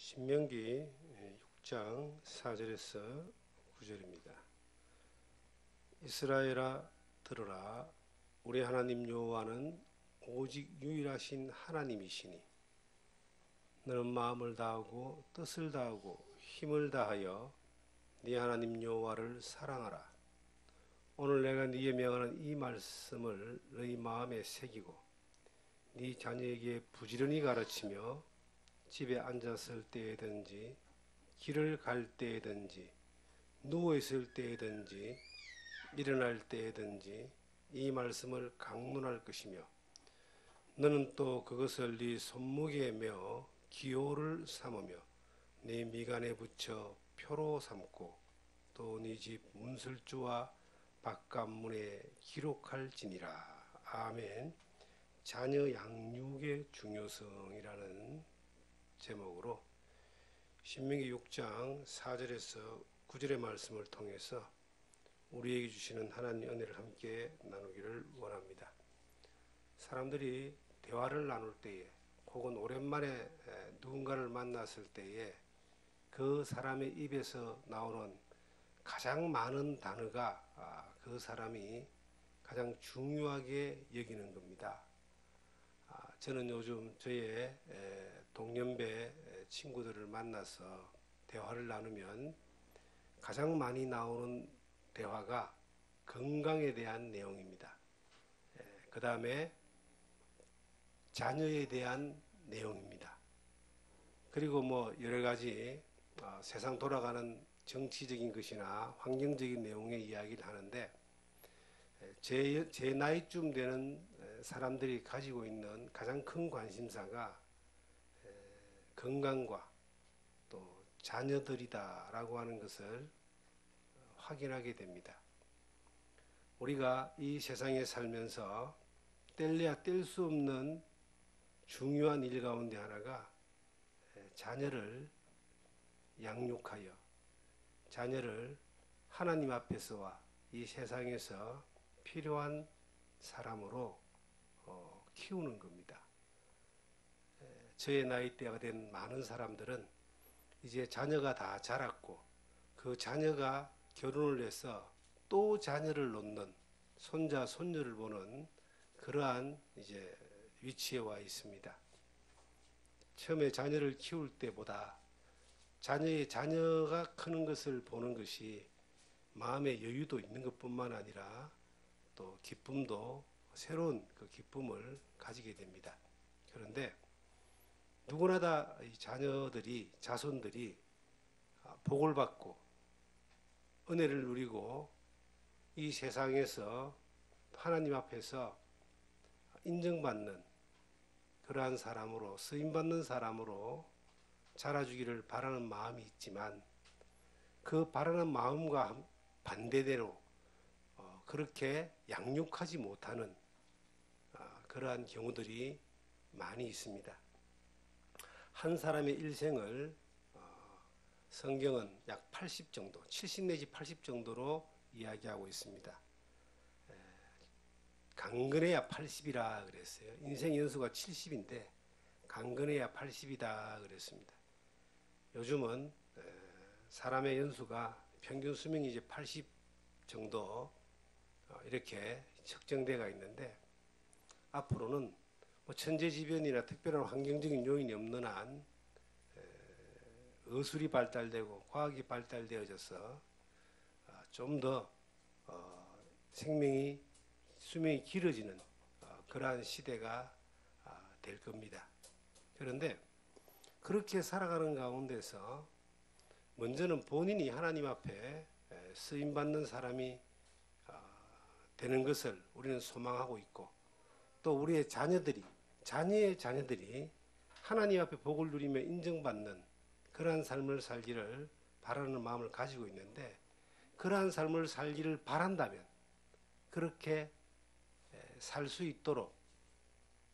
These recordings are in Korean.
신명기 6장 4절에서 9절입니다. 이스라엘아 들으라. 우리 하나님 여호와는 오직 유일하신 하나님이시니 너는 마음을 다하고 뜻을 다하고 힘을 다하여 네 하나님 여호와를 사랑하라. 오늘 내가 네게 명하는 이 말씀을 너희 마음에 새기고 네 자녀에게 부지런히 가르치며 집에 앉았을 때에든지 길을 갈 때에든지 누워있을 때에든지 일어날 때에든지 이 말씀을 강론할 것이며 너는 또 그것을 네 손목에 메어 기호를 삼으며 네 미간에 붙여 표로 삼고 또 네 집 문설주와 바깥문에 기록할지니라. 아멘. 자녀 양육의 중요성이라는 제목으로 신명기 6장 4절에서 9절의 말씀을 통해서 우리에게 주시는 하나님의 은혜를 함께 나누기를 원합니다. 사람들이 대화를 나눌 때에 혹은 오랜만에 누군가를 만났을 때에 그 사람의 입에서 나오는 가장 많은 단어가 그 사람이 가장 중요하게 여기는 겁니다. 저는 요즘 저의 동년배 친구들을 만나서 대화를 나누면 가장 많이 나오는 대화가 건강에 대한 내용입니다. 그 다음에 자녀에 대한 내용입니다. 그리고 뭐 여러 가지 세상 돌아가는 정치적인 것이나 환경적인 내용의 이야기를 하는데 제 나이쯤 되는 사람들이 가지고 있는 가장 큰 관심사가 건강과 또 자녀들이다라고 하는 것을 확인하게 됩니다. 우리가 이 세상에 살면서 뗄래야 뗄 수 없는 중요한 일 가운데 하나가 자녀를 양육하여 자녀를 하나님 앞에서와 이 세상에서 필요한 사람으로 키우는 겁니다. 저의 나이대가 된 많은 사람들은 이제 자녀가 다 자랐고 그 자녀가 결혼을 해서 또 자녀를 놓는 손자 손녀를 보는 그러한 이제 위치에 와 있습니다. 처음에 자녀를 키울 때보다 자녀가 크는 것을 보는 것이 마음의 여유도 있는 것뿐만 아니라 또 기쁨도 새로운 그 기쁨을 가지게 됩니다. 그런데 누구나 다 이 자손들이 복을 받고 은혜를 누리고 이 세상에서 하나님 앞에서 인정받는 그러한 사람으로 쓰임받는 사람으로 자라주기를 바라는 마음이 있지만 그 바라는 마음과 반대대로 그렇게 양육하지 못하는 그러한 경우들이 많이 있습니다. 한 사람의 일생을 성경은 약 80 정도, 70 내지 80 정도로 이야기하고 있습니다. 강건해야 80이라 그랬어요. 인생 연수가 70인데 강건해야 80이다 그랬습니다. 요즘은 사람의 연수가 평균 수명이 이제 80 정도 이렇게 측정되어 있는데 앞으로는 뭐 천재지변이나 특별한 환경적인 요인이 없는 한 의술이 발달되고 과학이 발달되어져서 좀 더 수명이 길어지는 그러한 시대가 될 겁니다. 그런데 그렇게 살아가는 가운데서 먼저는 본인이 하나님 앞에 쓰임받는 사람이 되는 것을 우리는 소망하고 있고 또 우리의 자녀의 자녀들이 하나님 앞에 복을 누리며 인정받는 그러한 삶을 살기를 바라는 마음을 가지고 있는데 그러한 삶을 살기를 바란다면 그렇게 살 수 있도록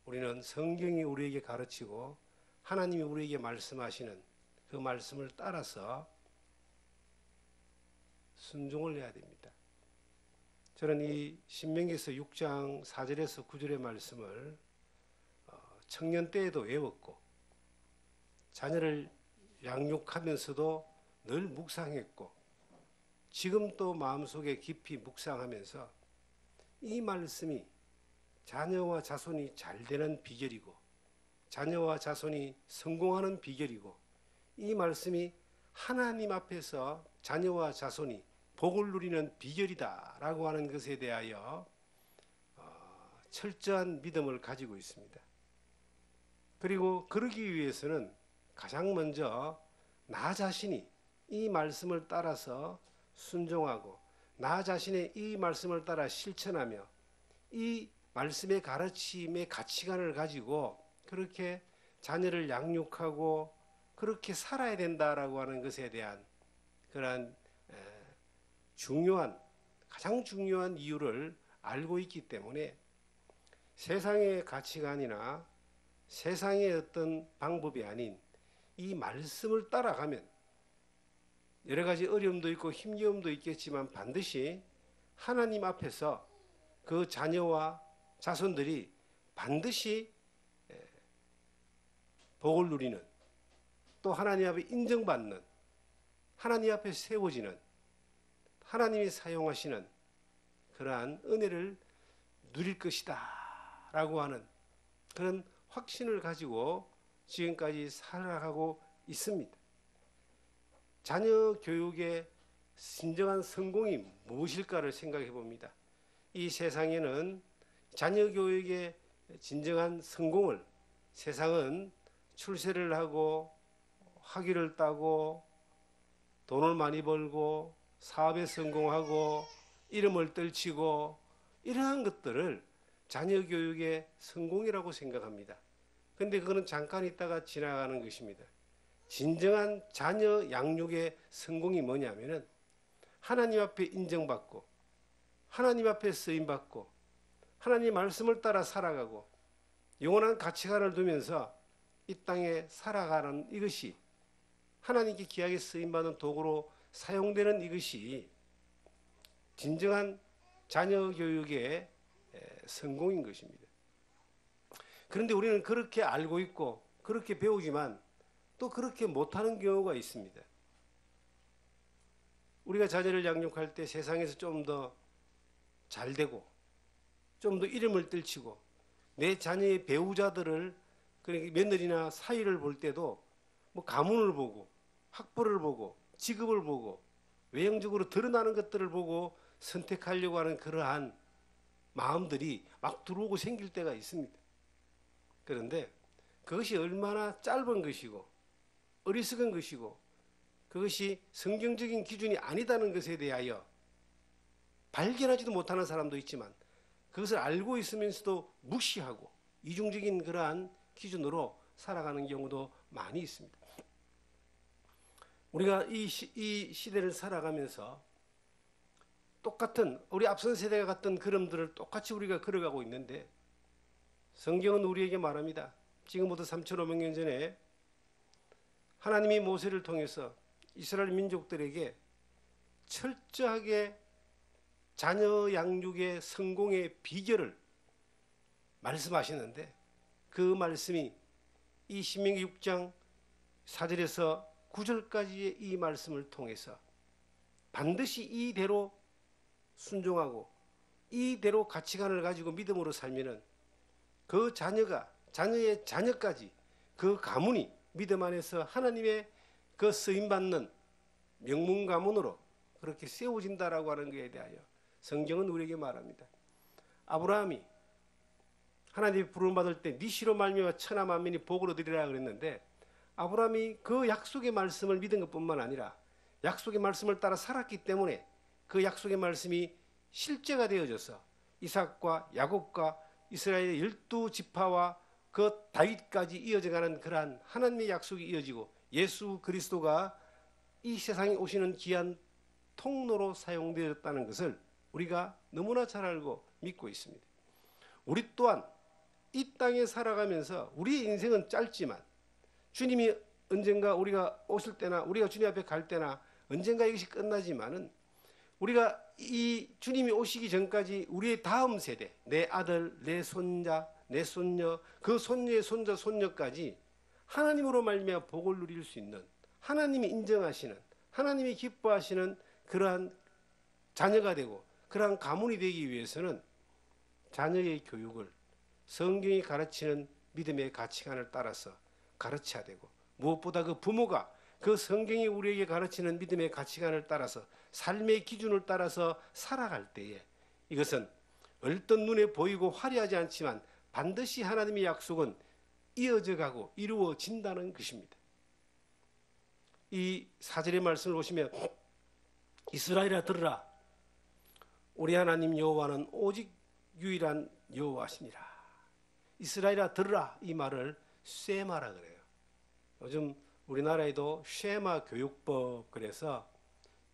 우리는 성경이 우리에게 가르치고 하나님이 우리에게 말씀하시는 그 말씀을 따라서 순종을 해야 됩니다. 저는 이 신명기서 6장 4절에서 9절의 말씀을 청년 때에도 외웠고 자녀를 양육하면서도 늘 묵상했고 지금 또 마음속에 깊이 묵상하면서 이 말씀이 자녀와 자손이 잘 되는 비결이고 자녀와 자손이 성공하는 비결이고 이 말씀이 하나님 앞에서 자녀와 자손이 복을 누리는 비결이다라고 하는 것에 대하여 철저한 믿음을 가지고 있습니다. 그리고 그러기 위해서는 가장 먼저 나 자신이 이 말씀을 따라서 순종하고 나 자신의 이 말씀을 따라 실천하며 이 말씀의 가르침의 가치관을 가지고 그렇게 자녀를 양육하고 그렇게 살아야 된다라고 하는 것에 대한 그러한 가장 중요한 이유를 알고 있기 때문에 세상의 가치관이나 세상의 어떤 방법이 아닌 이 말씀을 따라가면 여러 가지 어려움도 있고 힘겨움도 있겠지만 반드시 하나님 앞에서 그 자녀와 자손들이 반드시 복을 누리는 또 하나님 앞에 인정받는 하나님 앞에 세워지는 하나님이 사용하시는 그러한 은혜를 누릴 것이다 라고 하는 그런 확신을 가지고 지금까지 살아가고 있습니다. 자녀 교육의 진정한 성공이 무엇일까를 생각해 봅니다. 이 세상에는 자녀 교육의 진정한 성공을 세상은 출세를 하고 학위를 따고 돈을 많이 벌고 사업에 성공하고 이름을 떨치고 이러한 것들을 자녀 교육의 성공이라고 생각합니다. 그런데 그거는 잠깐 있다가 지나가는 것입니다. 진정한 자녀 양육의 성공이 뭐냐면은 하나님 앞에 인정받고 하나님 앞에 쓰임받고 하나님 말씀을 따라 살아가고 영원한 가치관을 두면서 이 땅에 살아가는 이것이 하나님께 귀하게 쓰임받는 도구로 사용되는 이것이 진정한 자녀 교육의 성공인 것입니다. 그런데 우리는 그렇게 알고 있고 그렇게 배우지만 또 그렇게 못하는 경우가 있습니다. 우리가 자녀를 양육할 때 세상에서 좀 더 잘되고 좀 더 이름을 떨치고 내 자녀의 배우자들을 그러니까 며느리나 사위를 볼 때도 뭐 가문을 보고 학벌을 보고 직업을 보고 외형적으로 드러나는 것들을 보고 선택하려고 하는 그러한 마음들이 막 들어오고 생길 때가 있습니다. 그런데 그것이 얼마나 짧은 것이고 어리석은 것이고 그것이 성경적인 기준이 아니다는 것에 대하여 발견하지도 못하는 사람도 있지만 그것을 알고 있으면서도 무시하고 이중적인 그러한 기준으로 살아가는 경우도 많이 있습니다. 우리가 이 시대를 살아가면서 똑같은 우리 앞선 세대가 갔던 걸음들을 똑같이 우리가 걸어가고 있는데 성경은 우리에게 말합니다. 지금부터 3,500년 전에 하나님이 모세를 통해서 이스라엘 민족들에게 철저하게 자녀 양육의 성공의 비결을 말씀하시는데 그 말씀이 이 신명기 6장 4절에서 9절까지의 이 말씀을 통해서 반드시 이대로 순종하고 이대로 가치관을 가지고 믿음으로 살면은 그 자녀의 자녀까지 그 가문이 믿음 안에서 하나님의 그 쓰임받는 명문 가문으로 그렇게 세워진다라고 하는 것에 대하여 성경은 우리에게 말합니다. 아브라함이 하나님의 부름을 받을 때 네 씨로 말미암아 천하 만민이 복을 얻으리라 그랬는데 아브라함이 그 약속의 말씀을 믿은 것뿐만 아니라 약속의 말씀을 따라 살았기 때문에 그 약속의 말씀이 실제가 되어져서 이삭과 야곱과 이스라엘의 12지파와 그 다윗까지 이어져가는 그러한 하나님의 약속이 이어지고 예수 그리스도가 이 세상에 오시는 귀한 통로로 사용되었다는 것을 우리가 너무나 잘 알고 믿고 있습니다. 우리 또한 이 땅에 살아가면서 우리의 인생은 짧지만 주님이 언젠가 우리가 오실 때나 우리가 주님 앞에 갈 때나 언젠가 이것이 끝나지만은 우리가 이 주님이 오시기 전까지 우리의 다음 세대, 내 아들, 내 손자, 내 손녀, 그 손녀의 손자, 손녀까지 하나님으로 말미암아 복을 누릴 수 있는 하나님이 인정하시는, 하나님이 기뻐하시는 그러한 자녀가 되고 그러한 가문이 되기 위해서는 자녀의 교육을 성경이 가르치는 믿음의 가치관을 따라서 가르쳐야 되고, 무엇보다 그 부모가 그 성경이 우리에게 가르치는 믿음의 가치관을 따라서 삶의 기준을 따라서 살아갈 때에 이것은 얼떤 눈에 보이고 화려하지 않지만 반드시 하나님의 약속은 이어져 가고 이루어진다는 것입니다. 이 4절의 말씀을 보시면 이스라엘아 들으라, 우리 하나님 여호와는 오직 유일한 여호와시니라. 이스라엘아 들으라, 이 말을 쉐마라 그래요. 요즘 우리나라에도 쉐마 교육법, 그래서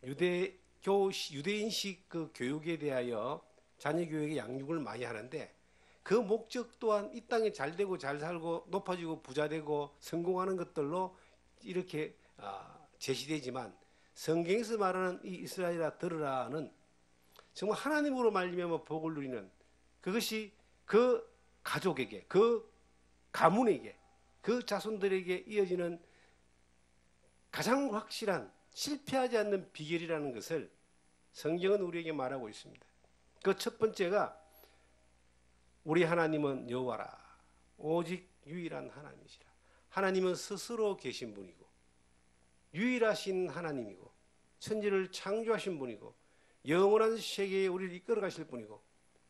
유대인식 그 교육에 대하여 자녀 교육에 양육을 많이 하는데, 그 목적 또한 이 땅에 잘 되고 잘 살고 높아지고 부자 되고 성공하는 것들로 이렇게 제시되지만, 성경에서 말하는 이 이스라엘아 들으라는 정말 하나님으로 말미암아 복을 누리는, 그것이 그 가족에게, 그 가문에게, 그 자손들에게 이어지는 가장 확실한 실패하지 않는 비결이라는 것을 성경은 우리에게 말하고 있습니다. 그 첫 번째가 우리 하나님은 여호와라, 오직 유일한 하나님이시라. 하나님은 스스로 계신 분이고 유일하신 하나님이고 천지를 창조하신 분이고 영원한 세계에 우리를 이끌어 가실 분이고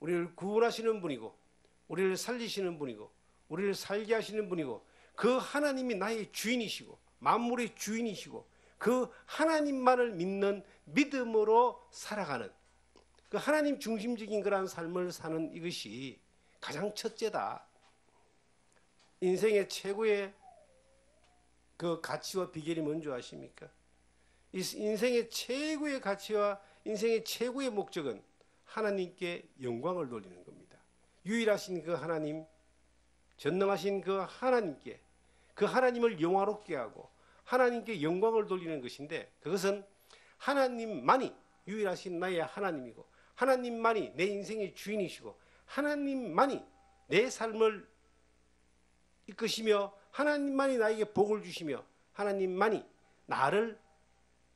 우리를 구원하시는 분이고 우리를 살리시는 분이고 우리를 살게 하시는 분이고, 그 하나님이 나의 주인이시고 만물의 주인이시고 그 하나님만을 믿는 믿음으로 살아가는, 그 하나님 중심적인 그러한 삶을 사는 이것이 가장 첫째다. 인생의 최고의 그 가치와 비결이 뭔지 아십니까? 인생의 최고의 가치와 인생의 최고의 목적은 하나님께 영광을 돌리는 겁니다. 유일하신 그 하나님, 전능하신 그 하나님께, 그 하나님을 영화롭게 하고 하나님께 영광을 돌리는 것인데, 그것은 하나님만이 유일하신 나의 하나님이고 하나님만이 내 인생의 주인이시고 하나님만이 내 삶을 이끄시며 하나님만이 나에게 복을 주시며 하나님만이 나를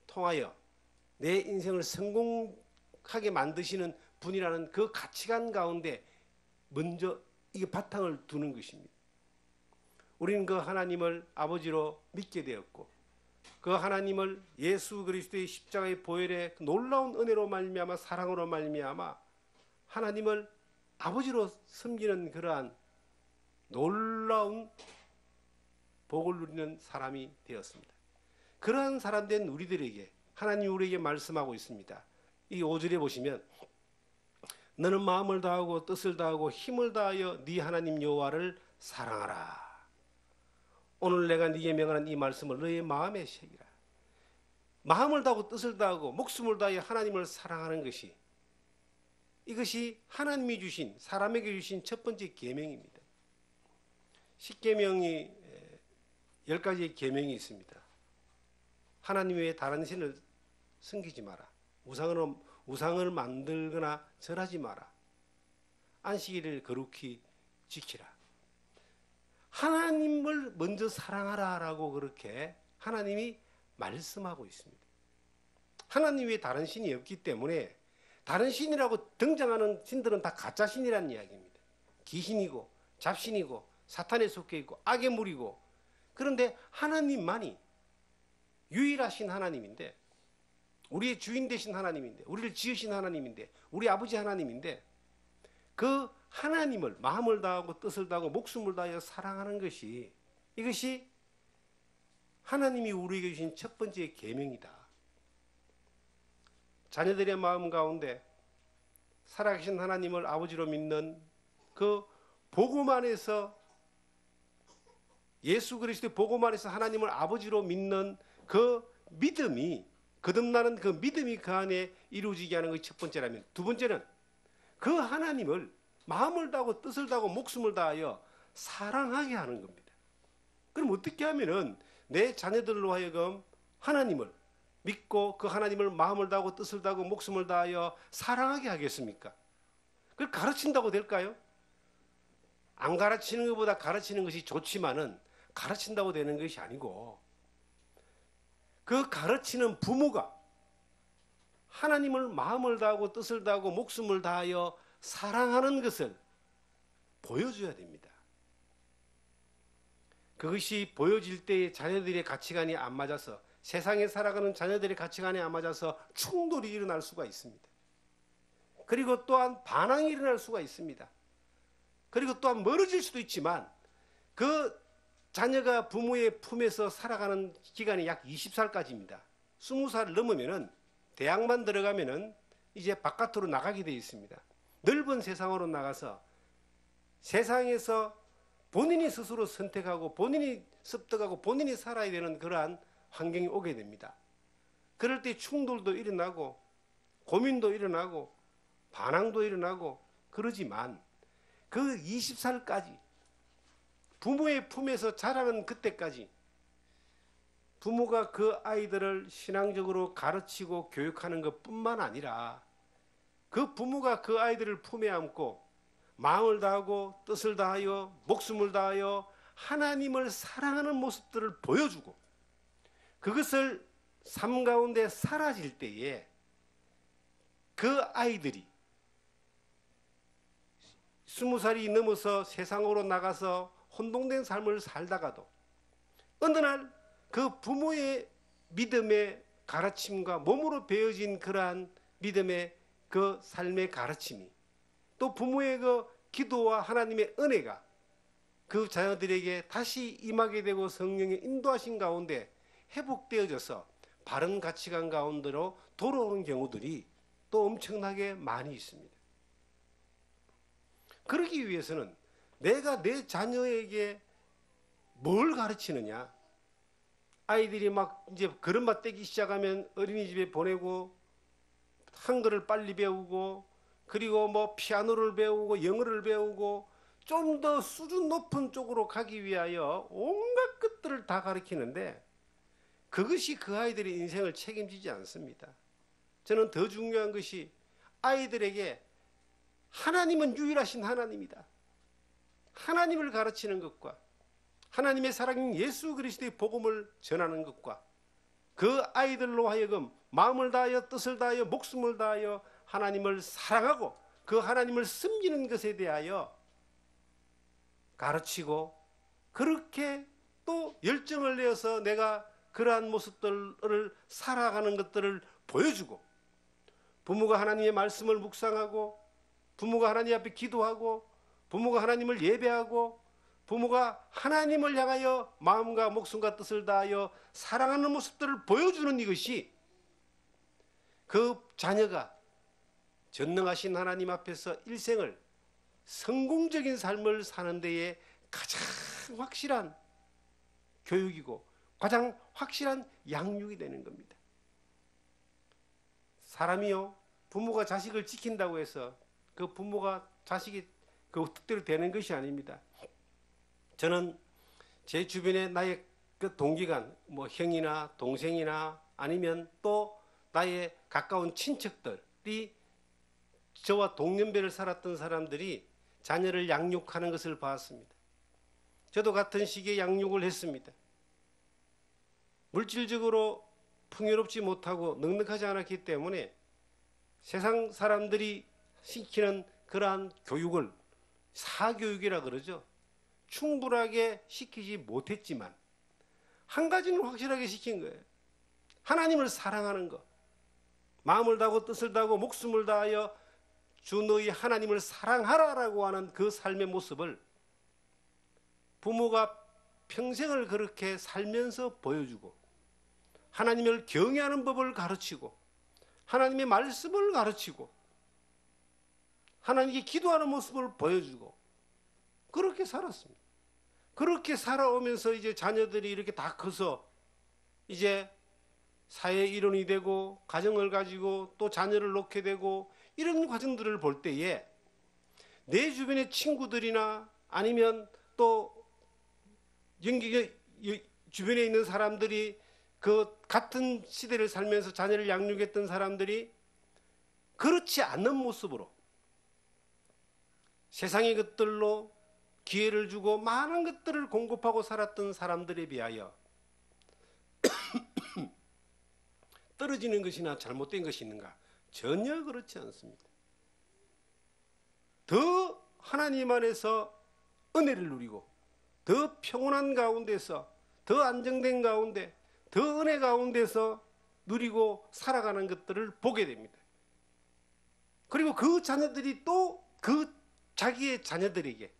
통하여 내 인생을 성공하게 만드시는 분이라는 그 가치관 가운데 먼저 이게 바탕을 두는 것입니다. 우리는 그 하나님을 아버지로 믿게 되었고 그 하나님을 예수 그리스도의 십자가의 보혈의 놀라운 은혜로 말미암아 사랑으로 말미암아 하나님을 아버지로 섬기는 그러한 놀라운 복을 누리는 사람이 되었습니다. 그러한 사람 된 우리들에게 하나님이 우리에게 말씀하고 있습니다. 이 5절에 보시면 너는 마음을 다하고 뜻을 다하고 힘을 다하여 네 하나님 여호와를 사랑하라. 오늘 내가 네게 명하는 이 말씀을 너의 마음에 새기라. 마음을 다하고 뜻을 다하고 목숨을 다하여 하나님을 사랑하는 것이, 이것이 하나님이 주신, 사람에게 주신 첫 번째 계명입니다. 10계명이 10가지의 계명이 있습니다. 하나님 외에 다른 신을 섬기지 마라. 우상을 만들거나 절하지 마라. 안식일을 거룩히 지키라. 하나님을 먼저 사랑하라라고 그렇게 하나님이 말씀하고 있습니다. 하나님 외에 다른 신이 없기 때문에 다른 신이라고 등장하는 신들은 다 가짜 신이라는 이야기입니다. 귀신이고 잡신이고 사탄에 속해 있고 악의 무리고, 그런데 하나님만이 유일하신 하나님인데, 우리의 주인 되신 하나님인데, 우리를 지으신 하나님인데, 우리 아버지 하나님인데, 그 하나님을 마음을 다하고 뜻을 다하고 목숨을 다하여 사랑하는 것이, 이것이 하나님이 우리에게 주신 첫 번째 계명이다. 자녀들의 마음 가운데 살아계신 하나님을 아버지로 믿는 그 복음 안에서, 예수 그리스도의 복음 안에서 하나님을 아버지로 믿는 그 믿음이, 거듭나는 그 믿음이 그 안에 이루어지게 하는 것이 첫 번째라면, 두 번째는 그 하나님을 마음을 다하고 뜻을 다하고 목숨을 다하여 사랑하게 하는 겁니다. 그럼 어떻게 하면은 내 자녀들로 하여금 하나님을 믿고 그 하나님을 마음을 다하고 뜻을 다하고 목숨을 다하여 사랑하게 하겠습니까? 그걸 가르친다고 될까요? 안 가르치는 것보다 가르치는 것이 좋지만은 가르친다고 되는 것이 아니고, 그 가르치는 부모가 하나님을 마음을 다하고 뜻을 다하고 목숨을 다하여 사랑하는 것을 보여줘야 됩니다. 그것이 보여질 때에 자녀들의 가치관이 안 맞아서, 세상에 살아가는 자녀들의 가치관이 안 맞아서 충돌이 일어날 수가 있습니다. 그리고 또한 반항이 일어날 수가 있습니다. 그리고 또한 멀어질 수도 있지만, 그 자녀가 부모의 품에서 살아가는 기간이 약 20살까지입니다. 20살을 넘으면은, 대학만 들어가면은 이제 바깥으로 나가게 되어 있습니다. 넓은 세상으로 나가서 세상에서 본인이 스스로 선택하고 본인이 습득하고 본인이 살아야 되는 그러한 환경이 오게 됩니다. 그럴 때 충돌도 일어나고 고민도 일어나고 반항도 일어나고 그러지만, 그 20살까지 부모의 품에서 자라는 그때까지 부모가 그 아이들을 신앙적으로 가르치고 교육하는 것뿐만 아니라, 그 부모가 그 아이들을 품에 안고 마음을 다하고 뜻을 다하여 목숨을 다하여 하나님을 사랑하는 모습들을 보여주고, 그것을 삶 가운데 사라질 때에 그 아이들이 20살이 넘어서 세상으로 나가서 혼동된 삶을 살다가도 어느 날 그 부모의 믿음의 가르침과 몸으로 배어진 그러한 믿음의 그 삶의 가르침이, 또 부모의 그 기도와 하나님의 은혜가 그 자녀들에게 다시 임하게 되고 성령의 인도하신 가운데 회복되어져서 바른 가치관 가운데로 돌아오는 경우들이 또 엄청나게 많이 있습니다. 그러기 위해서는 내가 내 자녀에게 뭘 가르치느냐? 아이들이 막 이제 걸음마 떼기 시작하면 어린이집에 보내고 한글을 빨리 배우고, 그리고 뭐 피아노를 배우고 영어를 배우고 좀 더 수준 높은 쪽으로 가기 위하여 온갖 것들을 다 가르치는데, 그것이 그 아이들의 인생을 책임지지 않습니다. 저는 더 중요한 것이 아이들에게 하나님은 유일하신 하나님이다, 하나님을 가르치는 것과 하나님의 사랑인 예수 그리스도의 복음을 전하는 것과, 그 아이들로 하여금 마음을 다하여 뜻을 다하여 목숨을 다하여 하나님을 사랑하고 그 하나님을 섬기는 것에 대하여 가르치고, 그렇게 또 열정을 내어서 내가 그러한 모습들을 살아가는 것들을 보여주고, 부모가 하나님의 말씀을 묵상하고, 부모가 하나님 앞에 기도하고, 부모가 하나님을 예배하고, 부모가 하나님을 향하여 마음과 목숨과 뜻을 다하여 사랑하는 모습들을 보여주는 이것이 그 자녀가 전능하신 하나님 앞에서 일생을 성공적인 삶을 사는 데에 가장 확실한 교육이고 가장 확실한 양육이 되는 겁니다. 사람이요, 부모가 자식을 지킨다고 해서 그 부모가 자식이 그 뜻대로 되는 것이 아닙니다. 저는 제 주변에 나의 그 동기간, 뭐 형이나 동생이나 아니면 또 나의 가까운 친척들이, 저와 동년배를 살았던 사람들이 자녀를 양육하는 것을 봤습니다. 저도 같은 시기에 양육을 했습니다. 물질적으로 풍요롭지 못하고 넉넉하지 않았기 때문에 세상 사람들이 시키는 그러한 교육을 사교육이라 그러죠. 충분하게 시키지 못했지만 한 가지는 확실하게 시킨 거예요. 하나님을 사랑하는 것, 마음을 다하고 뜻을 다하고 목숨을 다하여 주 너희 하나님을 사랑하라라고 하는 그 삶의 모습을 부모가 평생을 그렇게 살면서 보여주고, 하나님을 경외하는 법을 가르치고, 하나님의 말씀을 가르치고, 하나님께 기도하는 모습을 보여주고, 그렇게 살았습니다. 그렇게 살아오면서 이제 자녀들이 이렇게 다 커서 이제 사회 일원이 되고 가정을 가지고 또 자녀를 낳게 되고, 이런 과정들을 볼 때에 내 주변의 친구들이나 아니면 또 주변에 있는 사람들이, 그 같은 시대를 살면서 자녀를 양육했던 사람들이 그렇지 않는 모습으로 세상의 것들로 기회를 주고 많은 것들을 공급하고 살았던 사람들에 비하여 떨어지는 것이나 잘못된 것이 있는가? 전혀 그렇지 않습니다. 더 하나님 안에서 은혜를 누리고 더 평온한 가운데서 더 안정된 가운데 더 은혜 가운데서 누리고 살아가는 것들을 보게 됩니다. 그리고 그 자녀들이 또 그 자기의 자녀들에게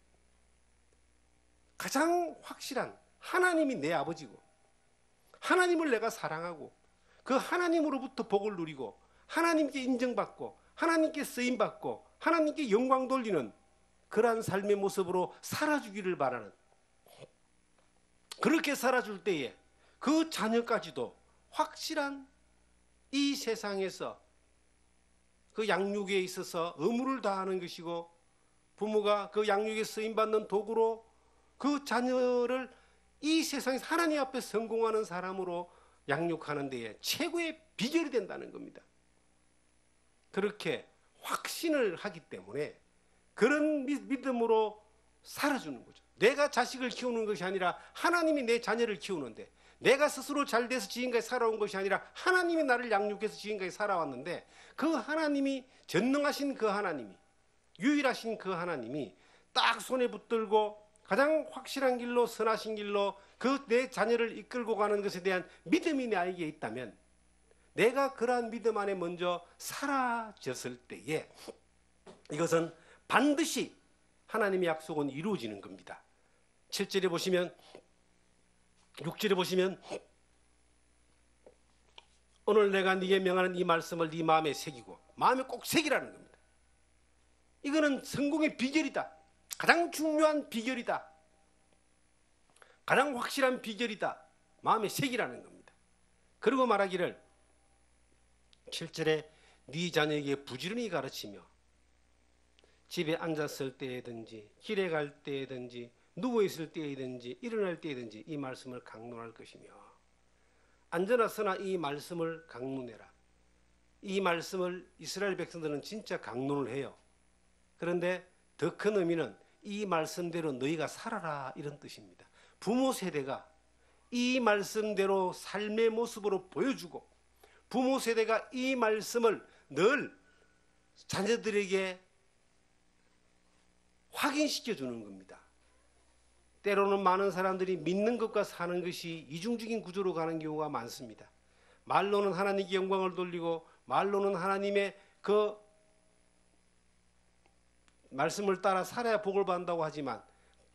가장 확실한 하나님이 내 아버지고 하나님을 내가 사랑하고 그 하나님으로부터 복을 누리고 하나님께 인정받고 하나님께 쓰임받고 하나님께 영광 돌리는 그러한 삶의 모습으로 살아주기를 바라는, 그렇게 살아줄 때에 그 자녀까지도 확실한 이 세상에서 그 양육에 있어서 의무를 다하는 것이고 부모가 그 양육에 쓰임받는 도구로 그 자녀를 이 세상에서 하나님 앞에 성공하는 사람으로 양육하는 데에 최고의 비결이 된다는 겁니다. 그렇게 확신을 하기 때문에 그런 믿음으로 살아주는 거죠. 내가 자식을 키우는 것이 아니라 하나님이 내 자녀를 키우는데, 내가 스스로 잘 돼서 지금까지 살아온 것이 아니라 하나님이 나를 양육해서 지금까지 살아왔는데, 그 하나님이, 전능하신 그 하나님이, 유일하신 그 하나님이 딱 손에 붙들고 가장 확실한 길로, 선하신 길로 그 내 자녀를 이끌고 가는 것에 대한 믿음이 나에게 있다면, 내가 그러한 믿음 안에 먼저 사라졌을 때에 이것은 반드시 하나님의 약속은 이루어지는 겁니다. 7절에 보시면, 6절에 보시면, 오늘 내가 네게 명하는 이 말씀을 네 마음에 새기고, 마음에 꼭 새기라는 겁니다. 이거는 성공의 비결이다. 가장 중요한 비결이다. 가장 확실한 비결이다. 마음에 새기라는 겁니다. 그리고 말하기를 7절에 네 자녀에게 부지런히 가르치며 집에 앉았을 때든지 길에 갈 때든지 누워있을 때든지 일어날 때든지 이 말씀을 강론할 것이며, 앉아나서나 이 말씀을 강론해라. 이 말씀을 이스라엘 백성들은 진짜 강론을 해요. 그런데 더 큰 의미는 이 말씀대로 너희가 살아라, 이런 뜻입니다. 부모 세대가 이 말씀대로 삶의 모습으로 보여주고, 부모 세대가 이 말씀을 늘 자녀들에게 확인시켜 주는 겁니다. 때로는 많은 사람들이 믿는 것과 사는 것이 이중적인 구조로 가는 경우가 많습니다. 말로는 하나님께 영광을 돌리고 말로는 하나님의 그 말씀을 따라 살아야 복을 받는다고 하지만,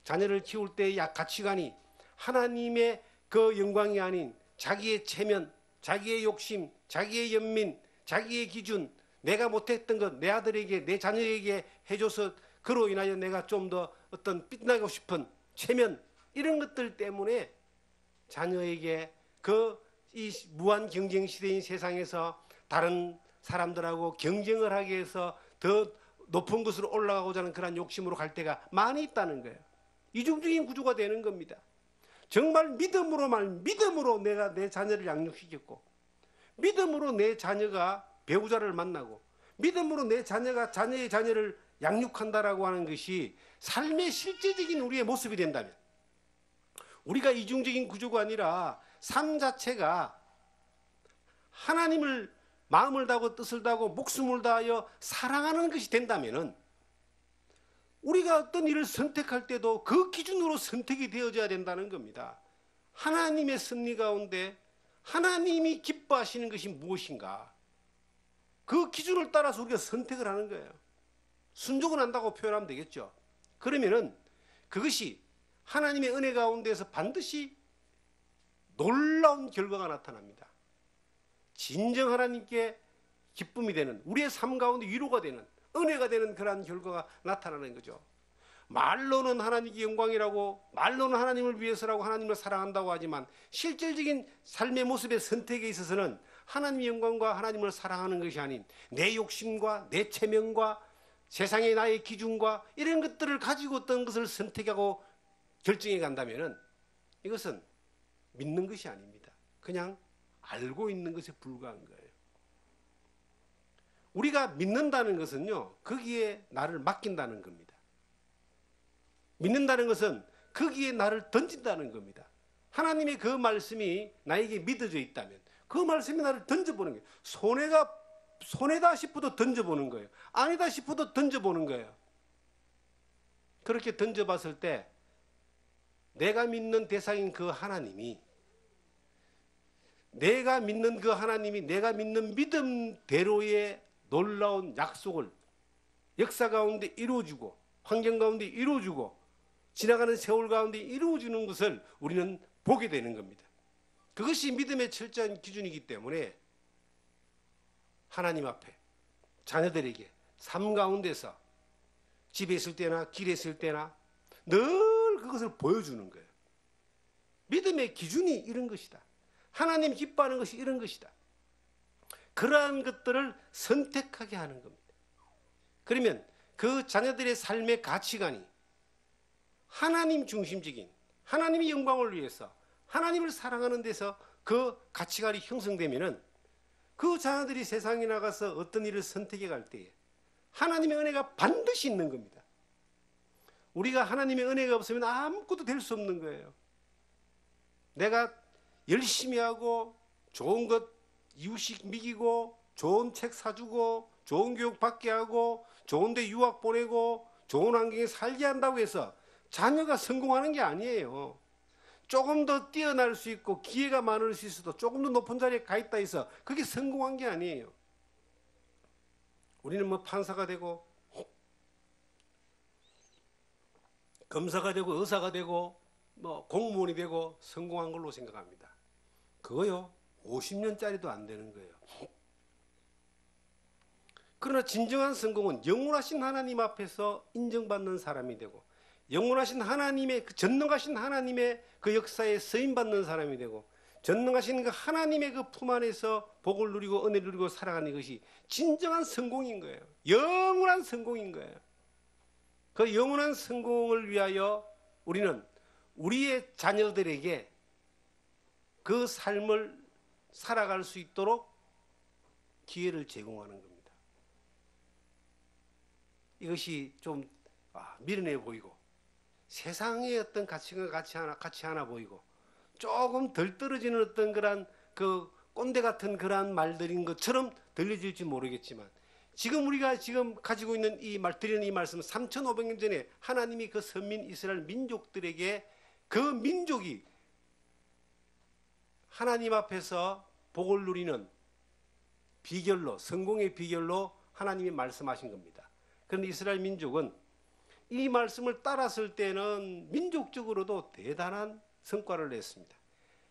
자녀를 키울 때의 가치관이 하나님의 그 영광이 아닌 자기의 체면, 자기의 욕심, 자기의 연민, 자기의 기준, 내가 못했던 것 내 아들에게, 내 자녀에게 해줘서 그로 인하여 내가 좀 더 어떤 빛나고 싶은 체면, 이런 것들 때문에 자녀에게 이 무한 경쟁 시대인 세상에서 다른 사람들하고 경쟁을 하기 위해서 더 높은 곳으로 올라가고자 하는 그런 욕심으로 갈 때가 많이 있다는 거예요. 이중적인 구조가 되는 겁니다. 정말 믿음으로 내가 내 자녀를 양육시켰고, 믿음으로 내 자녀가 배우자를 만나고, 믿음으로 내 자녀가 자녀의 자녀를 양육한다라고 하는 것이 삶의 실제적인 우리의 모습이 된다면, 우리가 이중적인 구조가 아니라 삶 자체가 하나님을 마음을 다하고 뜻을 다하고 목숨을 다하여 사랑하는 것이 된다면은, 우리가 어떤 일을 선택할 때도 그 기준으로 선택이 되어져야 된다는 겁니다. 하나님의 섭리 가운데 하나님이 기뻐하시는 것이 무엇인가, 그 기준을 따라서 우리가 선택을 하는 거예요. 순종을 한다고 표현하면 되겠죠. 그러면은 그것이 하나님의 은혜 가운데서 반드시 놀라운 결과가 나타납니다. 진정 하나님께 기쁨이 되는, 우리의 삶 가운데 위로가 되는, 은혜가 되는 그러한 결과가 나타나는 거죠. 말로는 하나님께 영광이라고, 말로는 하나님을 위해서라고 하나님을 사랑한다고 하지만 실질적인 삶의 모습의 선택에 있어서는 하나님의 영광과 하나님을 사랑하는 것이 아닌 내 욕심과 내 체면과 세상의 나의 기준과 이런 것들을 가지고 어떤 것을 선택하고 결정해 간다면은 이것은 믿는 것이 아닙니다. 그냥 알고 있는 것에 불과한 거예요. 우리가 믿는다는 것은요, 거기에 나를 맡긴다는 겁니다. 믿는다는 것은 거기에 나를 던진다는 겁니다. 하나님의 그 말씀이 나에게 믿어져 있다면, 그 말씀이 나를 던져보는 거예요. 손해다 싶어도 던져보는 거예요. 아니다 싶어도 던져보는 거예요. 그렇게 던져봤을 때 내가 믿는 대상인 그 하나님이, 내가 믿는 그 하나님이 내가 믿는 믿음대로의 놀라운 약속을 역사 가운데 이루어주고 환경 가운데 이루어주고 지나가는 세월 가운데 이루어주는 것을 우리는 보게 되는 겁니다. 그것이 믿음의 철저한 기준이기 때문에 하나님 앞에 자녀들에게 삶 가운데서 집에 있을 때나 길에 있을 때나 늘 그것을 보여주는 거예요. 믿음의 기준이 이런 것이다. 하나님 기뻐하는 것이 이런 것이다. 그러한 것들을 선택하게 하는 겁니다. 그러면 그 자녀들의 삶의 가치관이 하나님 중심적인, 하나님의 영광을 위해서 하나님을 사랑하는 데서 그 가치관이 형성되면은 그 자녀들이 세상에 나가서 어떤 일을 선택해 갈 때에 하나님의 은혜가 반드시 있는 겁니다. 우리가 하나님의 은혜가 없으면 아무것도 될 수 없는 거예요. 내가 열심히 하고 좋은 것 이웃식 미기고 좋은 책 사주고 좋은 교육 받게 하고 좋은 데 유학 보내고 좋은 환경에 살게 한다고 해서 자녀가 성공하는 게 아니에요. 조금 더 뛰어날 수 있고 기회가 많을 수 있어도 조금 더 높은 자리에 가 있다 해서 그게 성공한 게 아니에요. 우리는 뭐 판사가 되고 검사가 되고 의사가 되고 뭐 공무원이 되고 성공한 걸로 생각합니다. 그거요 50년짜리도 안 되는 거예요. 그러나 진정한 성공은 영원하신 하나님 앞에서 인정받는 사람이 되고 영원하신 하나님의 그 전능하신 하나님의 그 역사에 쓰임받는 사람이 되고 전능하신 그 하나님의 그 품 안에서 복을 누리고 은혜를 누리고 살아가는 것이 진정한 성공인 거예요. 영원한 성공인 거예요. 그 영원한 성공을 위하여 우리는 우리의 자녀들에게 그 삶을 살아갈 수 있도록 기회를 제공하는 겁니다. 이것이 좀 미련해 보이고 세상의 어떤 가치가 같이 하나 보이고 조금 덜 떨어지는 어떤 그런 그 꼰대 같은 그런 말들인 것처럼 들려질지 모르겠지만 지금 우리가 지금 가지고 있는 드리는 이 말씀은 3,500년 전에 하나님이 그 선민 이스라엘 민족들에게 그 민족이 하나님 앞에서 복을 누리는 비결로, 성공의 비결로 하나님이 말씀하신 겁니다. 그런데 이스라엘 민족은 이 말씀을 따랐을 때는 민족적으로도 대단한 성과를 냈습니다.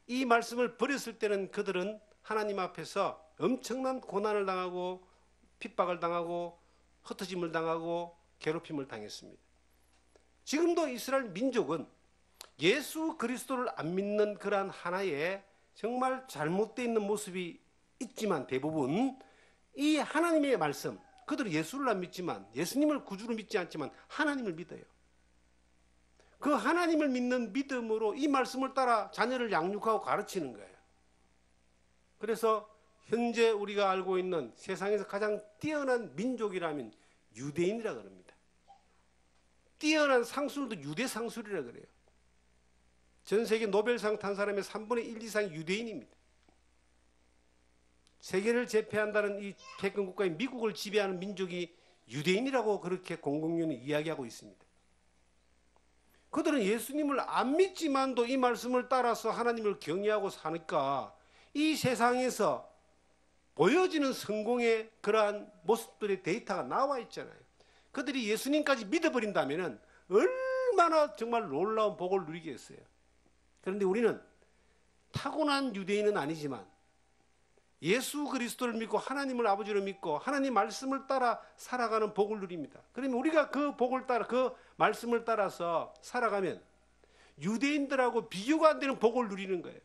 이 말씀을 버렸을 때는 그들은 하나님 앞에서 엄청난 고난을 당하고 핍박을 당하고 흩어짐을 당하고 괴롭힘을 당했습니다. 지금도 이스라엘 민족은 예수 그리스도를 안 믿는 그러한 하나의 정말 잘못되어 있는 모습이 있지만 대부분 이 하나님의 말씀, 그들은 예수를 안 믿지만 예수님을 구주로 믿지 않지만 하나님을 믿어요. 그 하나님을 믿는 믿음으로 이 말씀을 따라 자녀를 양육하고 가르치는 거예요. 그래서 현재 우리가 알고 있는 세상에서 가장 뛰어난 민족이라면 유대인이라 그럽니다. 뛰어난 상술도 유대 상술이라 그래요. 전 세계 노벨상 탄 사람의 3분의 1 이상이 유대인입니다. 세계를 제패한다는 이 패권 국가인 미국을 지배하는 민족이 유대인이라고 그렇게 공공연히 이야기하고 있습니다. 그들은 예수님을 안 믿지만도 이 말씀을 따라서 하나님을 경외하고 사니까 이 세상에서 보여지는 성공의 그러한 모습들의 데이터가 나와 있잖아요. 그들이 예수님까지 믿어버린다면 얼마나 정말 놀라운 복을 누리겠어요. 그런데 우리는 타고난 유대인은 아니지만 예수 그리스도를 믿고 하나님을 아버지로 믿고 하나님 말씀을 따라 살아가는 복을 누립니다. 그러면 우리가 그 복을 따라 그 말씀을 따라서 살아가면 유대인들하고 비교가 안 되는 복을 누리는 거예요.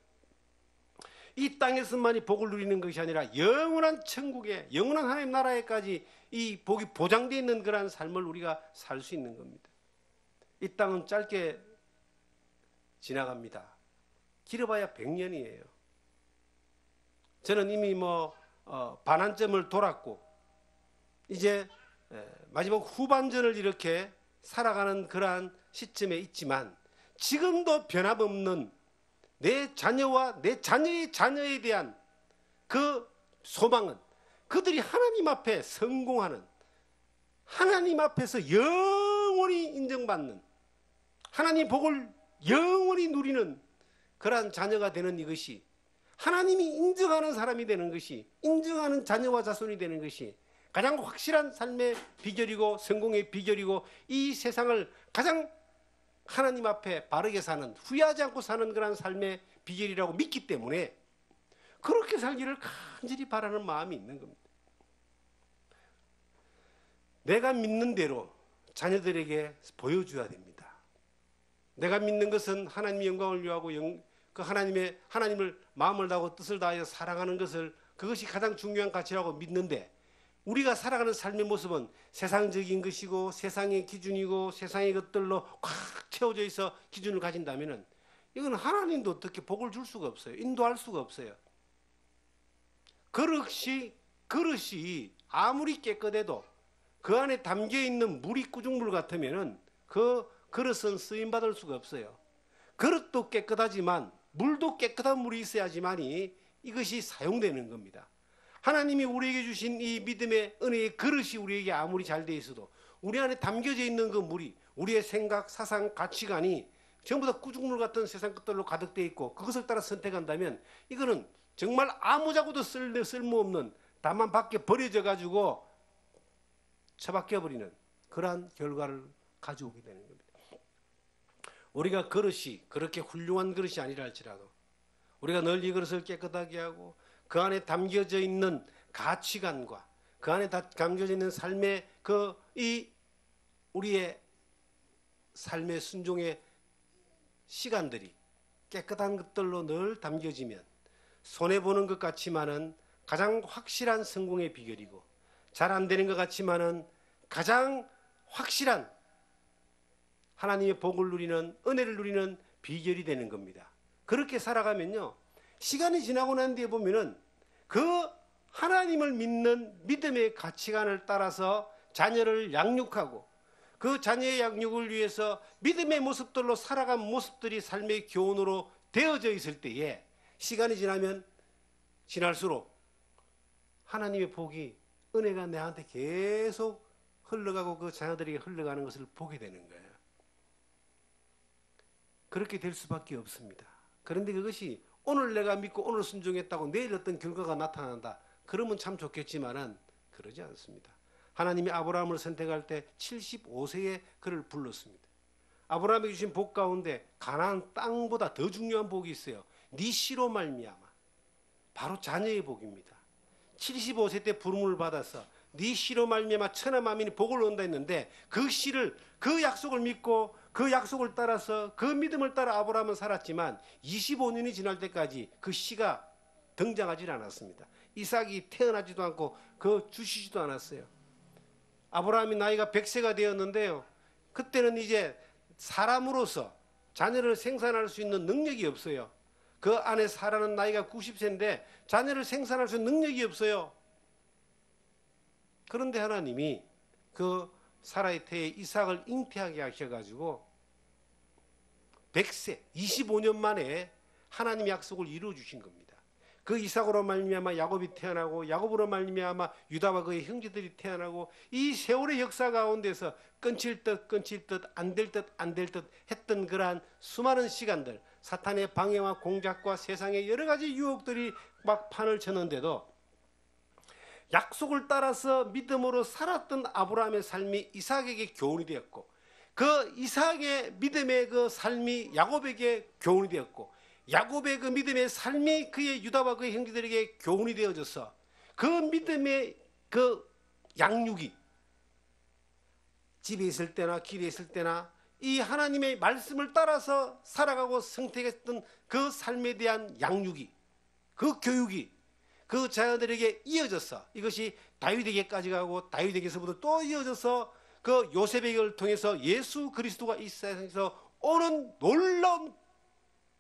이 땅에서만이 복을 누리는 것이 아니라 영원한 천국에 영원한 하나님 나라에까지 이 복이 보장되어 있는 그러한 삶을 우리가 살 수 있는 겁니다. 이 땅은 짧게 지나갑니다. 길어봐야 100년이에요. 저는 이미 반환점을 돌았고 이제 마지막 후반전을 이렇게 살아가는 그러한 시점에 있지만 지금도 변함없는 내 자녀와 내 자녀의 자녀에 대한 그 소망은 그들이 하나님 앞에 성공하는, 하나님 앞에서 영원히 인정받는, 하나님 복을 영원히 누리는 그러한 자녀가 되는 이것이, 하나님이 인정하는 사람이 되는 것이, 인정하는 자녀와 자손이 되는 것이 가장 확실한 삶의 비결이고 성공의 비결이고, 이 세상을 가장 하나님 앞에 바르게 사는, 후회하지 않고 사는 그런 삶의 비결이라고 믿기 때문에 그렇게 살기를 간절히 바라는 마음이 있는 겁니다. 내가 믿는 대로 자녀들에게 보여줘야 됩니다. 내가 믿는 것은 하나님의 영광을 위하고 그 하나님을 마음을 다하고 뜻을 다하여 사랑하는 것을, 그것이 가장 중요한 가치라고 믿는데, 우리가 살아가는 삶의 모습은 세상적인 것이고 세상의 기준이고 세상의 것들로 꽉 채워져 있어 기준을 가진다면 이건 하나님도 어떻게 복을 줄 수가 없어요. 인도할 수가 없어요. 그릇이 아무리 깨끗해도 그 안에 담겨있는 물이 꾸중물 같으면 그 그릇은 쓰임받을 수가 없어요. 그릇도 깨끗하지만 물도 깨끗한 물이 있어야지만이 이것이 사용되는 겁니다. 하나님이 우리에게 주신 이 믿음의 은혜의 그릇이 우리에게 아무리 잘 돼 있어도 우리 안에 담겨져 있는 그 물이, 우리의 생각, 사상, 가치관이 전부 다 꾸중물 같은 세상 것들로 가득되어 있고 그것을 따라 선택한다면 이거는 정말 아무자고도 쓸모없는, 다만 밖에 버려져 가지고 처박혀 버리는 그러한 결과를 가져오게 되는 겁니다. 우리가 그릇이 그렇게 훌륭한 그릇이 아니라 할지라도 우리가 늘 이 그릇을 깨끗하게 하고 그 안에 담겨져 있는 가치관과 그 안에 담겨져 있는 삶의 우리의 삶의 순종의 시간들이 깨끗한 것들로 늘 담겨지면 손해보는 것 같지만은 가장 확실한 성공의 비결이고, 잘 안 되는 것 같지만은 가장 확실한 하나님의 복을 누리는, 은혜를 누리는 비결이 되는 겁니다. 그렇게 살아가면요, 시간이 지나고 난 뒤에 보면은 그 하나님을 믿는 믿음의 가치관을 따라서 자녀를 양육하고 그 자녀의 양육을 위해서 믿음의 모습들로 살아간 모습들이 삶의 교훈으로 되어져 있을 때에 시간이 지날수록 하나님의 복이, 은혜가 내한테 계속 흘러가고 그 자녀들에게 흘러가는 것을 보게 되는 거예요. 그렇게 될 수밖에 없습니다. 그런데 그것이 오늘 내가 믿고 오늘 순종했다고 내일 어떤 결과가 나타난다, 그러면 참 좋겠지만은 그러지 않습니다. 하나님이 아브라함을 선택할 때 75세에 그를 불렀습니다. 아브라함에게 주신 복 가운데 가나안 땅보다 더 중요한 복이 있어요. 네 씨로 말미암아. 바로 자녀의 복입니다. 75세 때 부름을 받아서 네 씨로 말미암아 천하 만민이 복을 얻는다 했는데, 그 씨를, 그 약속을 믿고 그 약속을 따라서 그 믿음을 따라 아브라함은 살았지만 25년이 지날 때까지 그 씨가 등장하지 않았습니다. 이삭이 태어나지도 않고 그 주시지도 않았어요. 아브라함이 나이가 100세가 되었는데요, 그때는 이제 사람으로서 자녀를 생산할 수 있는 능력이 없어요. 그 안에 사라는 나이가 90세인데 자녀를 생산할 수 있는 능력이 없어요. 그런데 하나님이 그 사라의 태에 이삭을 잉태하게 하셔가지고 100세, 25년 만에 하나님의 약속을 이루어 주신 겁니다. 그 이삭으로 말미암아 야곱이 태어나고, 야곱으로 말미암아 유다와 그의 형제들이 태어나고, 이 세월의 역사 가운데서 끊칠 듯 안 될 듯 했던 그러한 수많은 시간들, 사탄의 방해와 공작과 세상의 여러 가지 유혹들이 막 판을 쳤는데도 약속을 따라서 믿음으로 살았던 아브라함의 삶이 이삭에게 교훈이 되었고, 그 이삭의 믿음의 그 삶이 야곱에게 교훈이 되었고, 야곱의 그 믿음의 삶이 그의 유다와 그의 형제들에게 교훈이 되어져서 그 믿음의 그 양육이 집에 있을 때나 길에 있을 때나 이 하나님의 말씀을 따라서 살아가고 선택했던 그 삶에 대한 양육이, 그 교육이 그 자녀들에게 이어져서 이것이 다윗에게까지 가고, 다윗에게서부터 또 이어져서 그 요셉에게를 통해서 예수 그리스도가 이 세상에서 오는 놀라운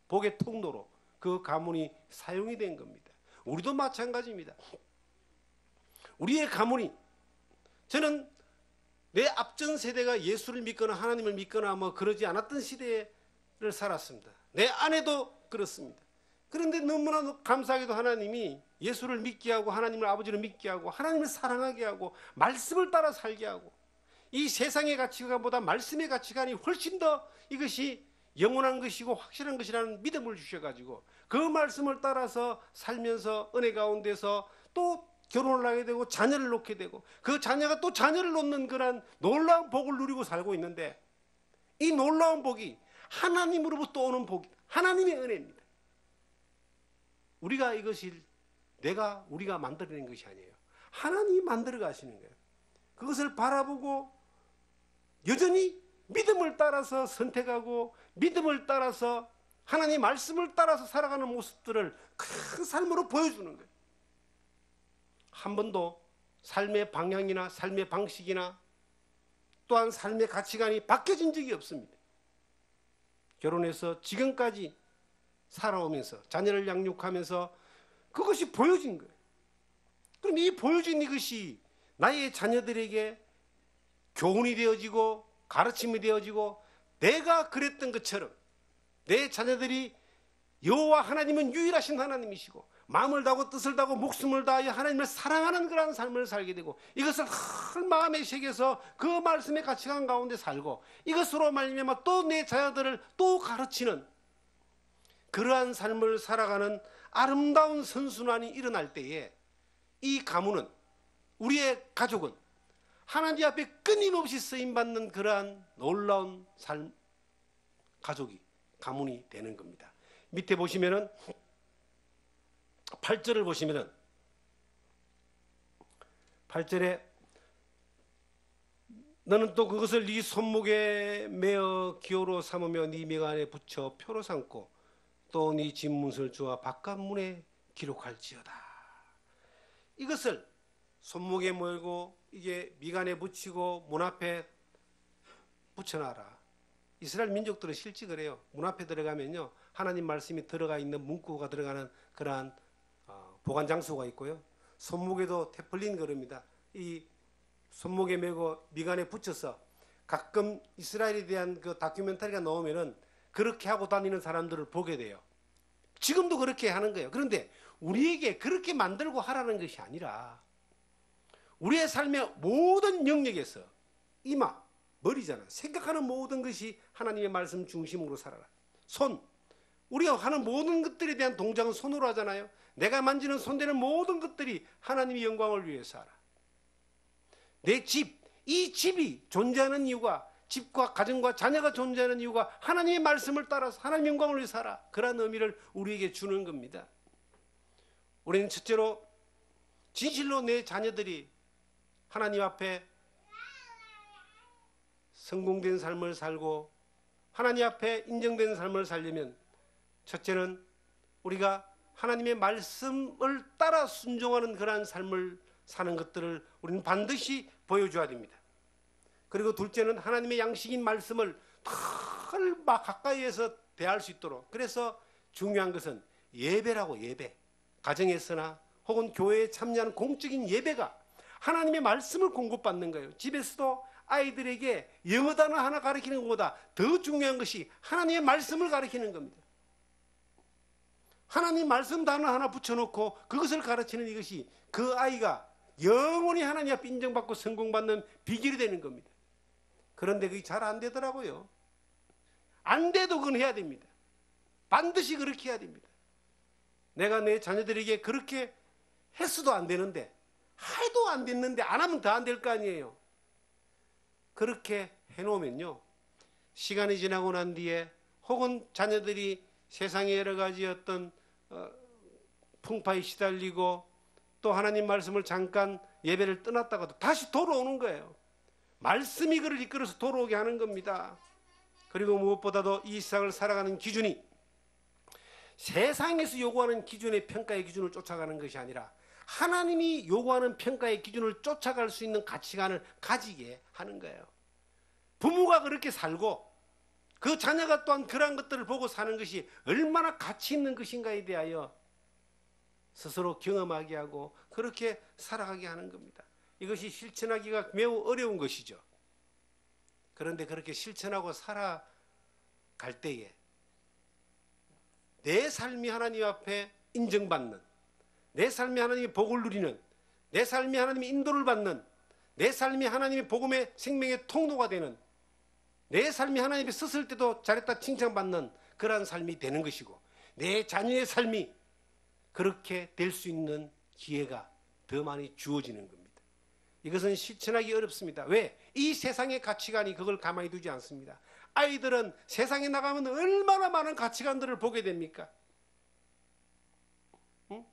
복의 통로로 그 가문이 사용이 된 겁니다. 우리도 마찬가지입니다. 우리의 가문이, 저는 내 앞전 세대가 예수를 믿거나 하나님을 믿거나 뭐 그러지 않았던 시대를 살았습니다. 내 아내도 그렇습니다. 그런데 너무나 감사하게도 하나님이 예수를 믿게 하고 하나님을 아버지를 믿게 하고 하나님을 사랑하게 하고 말씀을 따라 살게 하고 이 세상의 가치관보다 말씀의 가치관이 훨씬 더 이것이 영원한 것이고 확실한 것이라는 믿음을 주셔가지고 그 말씀을 따라서 살면서 은혜 가운데서 또 결혼을 하게 되고 자녀를 놓게 되고 그 자녀가 또 자녀를 놓는 그런 놀라운 복을 누리고 살고 있는데 이 놀라운 복이 하나님으로부터 오는 복이 하나님의 은혜입니다. 우리가 이것이 우리가 만들어낸 것이 아니에요. 하나님이 만들어 가시는 거예요. 그것을 바라보고 여전히 믿음을 따라서 선택하고 믿음을 따라서 하나님의 말씀을 따라서 살아가는 모습들을 큰 삶으로 보여주는 거예요. 한 번도 삶의 방향이나 삶의 방식이나 또한 삶의 가치관이 바뀌어진 적이 없습니다. 결혼해서 지금까지 살아오면서 자녀를 양육하면서 그것이 보여진 거예요. 그럼 이 보여진 이것이 나의 자녀들에게 교훈이 되어지고 가르침이 되어지고 내가 그랬던 것처럼 내 자녀들이 여호와 하나님은 유일하신 하나님이시고 마음을 다하고 뜻을 다하고 목숨을 다하여 하나님을 사랑하는 그런 삶을 살게 되고 이것을 큰 마음에 새겨서 그 말씀의 가치관 가운데 살고 이것으로 말미암아 또 내 자녀들을 또 가르치는 그러한 삶을 살아가는 아름다운 선순환이 일어날 때에 이 가문은 우리의 가족은 하나님 앞에 끊임없이 쓰임받는 그러한 놀라운 삶 가문이 되는 겁니다. 밑에 보시면은 8절을 보시면은 8절에 너는 또 그것을 네 손목에 매어 기호로 삼으며 네 미간에 붙여 표로 삼고 또 네 집문설 주와 바깥문에 기록할지어다. 이것을 손목에 몰고 이게 미간에 붙이고 문 앞에 붙여놔라. 이스라엘 민족들은 실제 그래요. 문 앞에 들어가면요 하나님 말씀이 들어가 있는 문구가 들어가는 그러한 보관 장소가 있고요. 손목에도 테플린 그럽니다. 이 손목에 메고 미간에 붙여서 가끔 이스라엘에 대한 그 다큐멘터리가 나오면은 그렇게 하고 다니는 사람들을 보게 돼요. 지금도 그렇게 하는 거예요. 그런데 우리에게 그렇게 만들고 하라는 것이 아니라 우리의 삶의 모든 영역에서 이마, 머리잖아. 생각하는 모든 것이 하나님의 말씀 중심으로 살아라. 손, 우리가 하는 모든 것들에 대한 동작은 손으로 하잖아요. 내가 만지는 손대는 모든 것들이 하나님의 영광을 위해서 하라. 내 집, 이 집이 존재하는 이유가 집과 가정과 자녀가 존재하는 이유가 하나님의 말씀을 따라서 하나님의 영광을 위해서 살아. 그런 의미를 우리에게 주는 겁니다. 우리는 첫째로 진실로 내 자녀들이 하나님 앞에 성공된 삶을 살고 하나님 앞에 인정된 삶을 살려면 첫째는 우리가 하나님의 말씀을 따라 순종하는 그러한 삶을 사는 것들을 우리는 반드시 보여줘야 됩니다. 그리고 둘째는 하나님의 양식인 말씀을 늘 가까이에서 대할 수 있도록. 그래서 중요한 것은 예배라고. 예배, 가정에서나 혹은 교회에 참여하는 공적인 예배가 하나님의 말씀을 공급받는 거예요. 집에서도 아이들에게 영어 단어 하나 가르치는 것보다 더 중요한 것이 하나님의 말씀을 가르치는 겁니다. 하나님 말씀 단어 하나 붙여놓고 그것을 가르치는 이것이 그 아이가 영원히 하나님 앞에 인정받고 성공받는 비결이 되는 겁니다. 그런데 그게 잘 안 되더라고요. 안 돼도 그건 해야 됩니다. 반드시 그렇게 해야 됩니다. 내가 내 자녀들에게 그렇게 했어도 안 되는데, 해도 안 됐는데 안 하면 더 안 될 거 아니에요. 그렇게 해놓으면요, 시간이 지나고 난 뒤에 혹은 자녀들이 세상의 여러 가지 어떤 풍파에 시달리고 또 하나님 말씀을 잠깐 예배를 떠났다가도 다시 돌아오는 거예요. 말씀이 그를 이끌어서 돌아오게 하는 겁니다. 그리고 무엇보다도 이 세상을 살아가는 기준이 세상에서 요구하는 기준의 평가의 기준을 쫓아가는 것이 아니라 하나님이 요구하는 평가의 기준을 쫓아갈 수 있는 가치관을 가지게 하는 거예요. 부모가 그렇게 살고 그 자녀가 또한 그러한 것들을 보고 사는 것이 얼마나 가치 있는 것인가에 대하여 스스로 경험하게 하고 그렇게 살아가게 하는 겁니다. 이것이 실천하기가 매우 어려운 것이죠. 그런데 그렇게 실천하고 살아갈 때에 내 삶이 하나님 앞에 인정받는, 내 삶이 하나님의 복을 누리는, 내 삶이 하나님의 인도를 받는, 내 삶이 하나님의 복음의 생명의 통로가 되는, 내 삶이 하나님의 썼을 때도 잘했다 칭찬받는 그러한 삶이 되는 것이고, 내 자녀의 삶이 그렇게 될 수 있는 기회가 더 많이 주어지는 겁니다. 이것은 실천하기 어렵습니다. 왜? 이 세상의 가치관이 그걸 가만히 두지 않습니다. 아이들은 세상에 나가면 얼마나 많은 가치관들을 보게 됩니까? 응?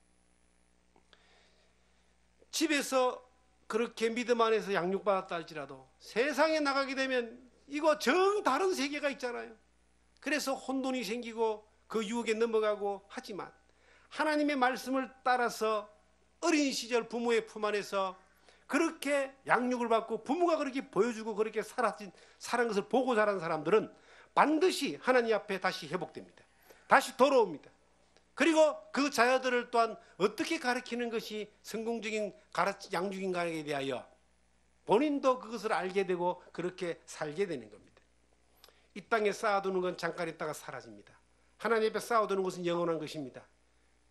집에서 그렇게 믿음 안에서 양육받았다 할지라도 세상에 나가게 되면 이거 정 다른 세계가 있잖아요. 그래서 혼돈이 생기고 그 유혹에 넘어가고 하지만 하나님의 말씀을 따라서 어린 시절 부모의 품 안에서 그렇게 양육을 받고 부모가 그렇게 보여주고 그렇게 살은 것을 보고 자란 사람들은 반드시 하나님 앞에 다시 회복됩니다. 다시 돌아옵니다. 그리고 그 자녀들을 또한 어떻게 가르치는 것이 성공적인 양육인가에 대하여 본인도 그것을 알게 되고 그렇게 살게 되는 겁니다. 이 땅에 쌓아두는 건 잠깐 있다가 사라집니다. 하나님 앞에 쌓아두는 것은 영원한 것입니다.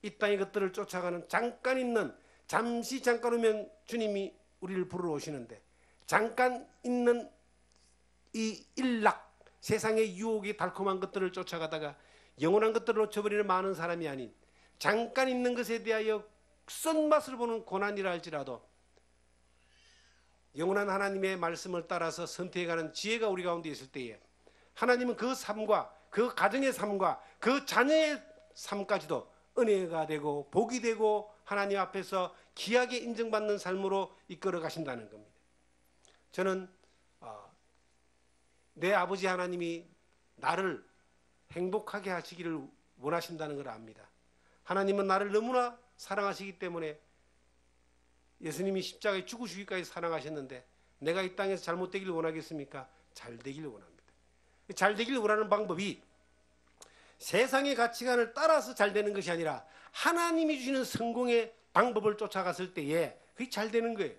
이 땅의 것들을 쫓아가는 잠깐 있는, 잠시 잠깐 오면 주님이 우리를 부르러 오시는데, 잠깐 있는 이 일락, 세상의 유혹이 달콤한 것들을 쫓아가다가 영원한 것들을 놓쳐버리는 많은 사람이 아닌, 잠깐 있는 것에 대하여 쓴맛을 보는 고난이라 할지라도 영원한 하나님의 말씀을 따라서 선택해가는 지혜가 우리 가운데 있을 때에 하나님은 그 삶과 그 가정의 삶과 그 자녀의 삶까지도 은혜가 되고 복이 되고 하나님 앞에서 귀하게 인정받는 삶으로 이끌어 가신다는 겁니다. 저는 내 아버지 하나님이 나를 행복하게 하시기를 원하신다는 걸 압니다. 하나님은 나를 너무나 사랑하시기 때문에 예수님이 십자가에 죽으시기까지 사랑하셨는데 내가 이 땅에서 잘못되기를 원하겠습니까? 잘 되기를 원합니다. 잘 되기를 원하는 방법이 세상의 가치관을 따라서 잘 되는 것이 아니라 하나님이 주시는 성공의 방법을 쫓아갔을 때에 그게 잘 되는 거예요.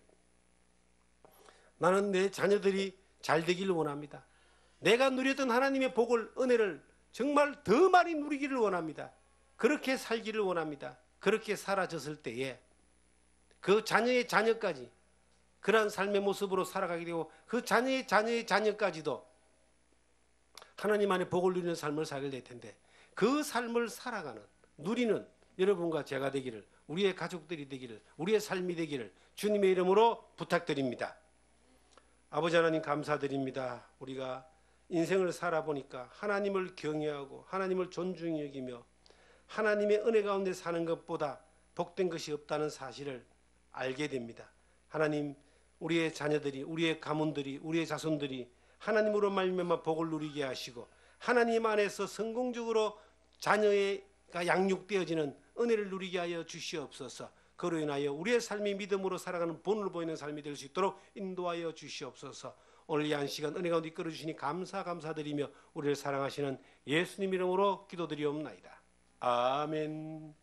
나는 내 자녀들이 잘 되기를 원합니다. 내가 누렸던 하나님의 복을, 은혜를 정말 더 많이 누리기를 원합니다. 그렇게 살기를 원합니다. 그렇게 사라졌을 때에 그 자녀의 자녀까지 그러한 삶의 모습으로 살아가게 되고 그 자녀의 자녀의 자녀까지도 하나님 안에 복을 누리는 삶을 살게 될 텐데 그 삶을 살아가는, 누리는 여러분과 제가 되기를, 우리의 가족들이 되기를, 우리의 삶이 되기를 주님의 이름으로 부탁드립니다. 아버지 하나님 감사드립니다. 우리가 인생을 살아보니까 하나님을 경외하고 하나님을 존중히 여기며 하나님의 은혜 가운데 사는 것보다 복된 것이 없다는 사실을 알게 됩니다. 하나님, 우리의 자녀들이, 우리의 가문들이, 우리의 자손들이 하나님으로 말미암아 복을 누리게 하시고 하나님 안에서 성공적으로 자녀가 양육되어지는 은혜를 누리게 하여 주시옵소서. 그로 인하여 우리의 삶이 믿음으로 살아가는 본을 보이는 삶이 될 수 있도록 인도하여 주시옵소서. 오늘 이 한 시간 은혜 가운데 이끌어 주시니 감사드리며 우리를 사랑하시는 예수님 이름으로 기도드리옵나이다. 아멘.